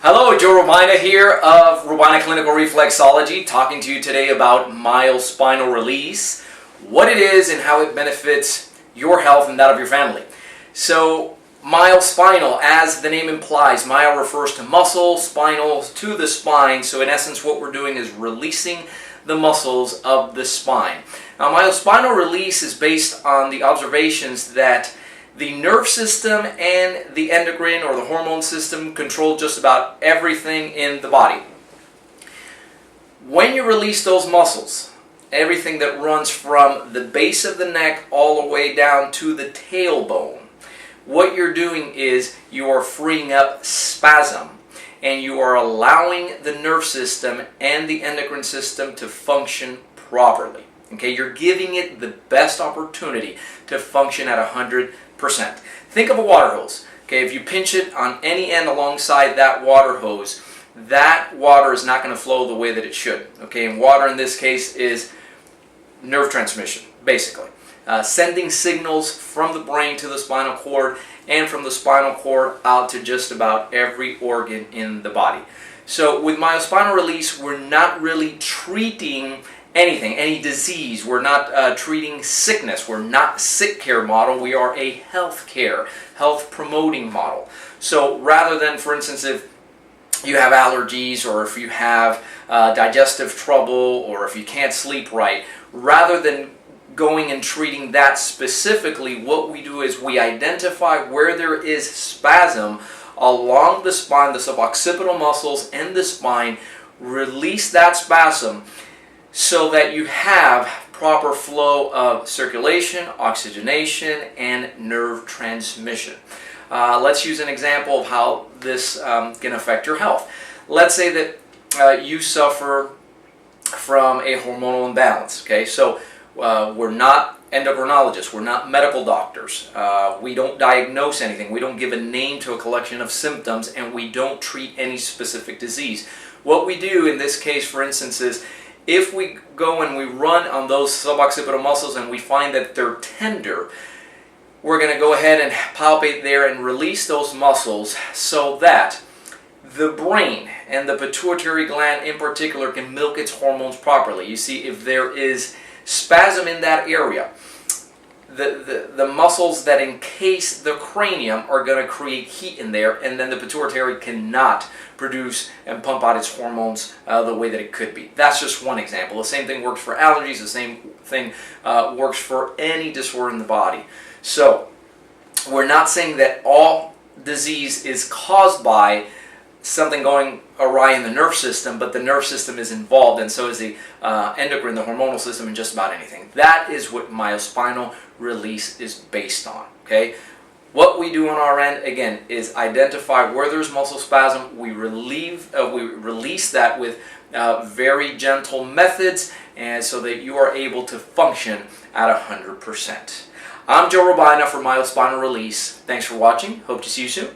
Hello, Joe Robina here of Robina Clinical Reflexology, talking to you today about myospinal release, what it is and how it benefits your health and that of your family. So, myospinal, as the name implies, myo refers to muscle, spinal to the spine, so in essence what we're doing is releasing the muscles of the spine. Now, myospinal release is based on the observations that the nerve system and the endocrine or the hormone system control just about everything in the body. When you release those muscles, everything that runs from the base of the neck all the way down to the tailbone, what you're doing is you are freeing up spasm and you are allowing the nerve system and the endocrine system to function properly. Okay, you're giving it the best opportunity to function at 100%. Think of a water hose. Okay, if you pinch it on any end alongside that water hose, that water is not going to flow the way that it should. Okay, and water in this case is nerve transmission, basically. Sending signals from the brain to the spinal cord and from the spinal cord out to just about every organ in the body. So with myospinal release, we're not really treating anything, any disease. We're not treating sickness. We're not sick care model. We are a health care, health promoting model. So rather than, for instance, if you have allergies or if you have digestive trouble or if you can't sleep right, rather than going and treating that specifically, what we do is we identify where there is spasm along the spine, the suboccipital muscles and the spine, release that spasm so that you have proper flow of circulation, oxygenation, and nerve transmission. Let's use an example of how this can affect your health. Let's say that you suffer from a hormonal imbalance. Okay, so we're not endocrinologists, we're not medical doctors, we don't diagnose anything, we don't give a name to a collection of symptoms, and we don't treat any specific disease. What we do in this case, for instance, is if we go and we run on those suboccipital muscles and we find that they're tender, we're going to go ahead and palpate there and release those muscles so that the brain and the pituitary gland in particular can milk its hormones properly. You see, if there is spasm in that area, the muscles that encase the cranium are going to create heat in there, and then the pituitary cannot produce and pump out its hormones the way that it could be. That's just one example. The same thing works for allergies. The same thing works for any disorder in the body. So we're not saying that all disease is caused by something going awry in the nerve system, but the nerve system is involved, and so is the endocrine, the hormonal system, and just about anything. That is what myospinal release is based on. Okay, what we do on our end, again, is identify where there's muscle spasm. We release that with very gentle methods, and so that you are able to function at 100%. I'm Joe Robina for Myospinal Release. Thanks for watching. Hope to see you soon.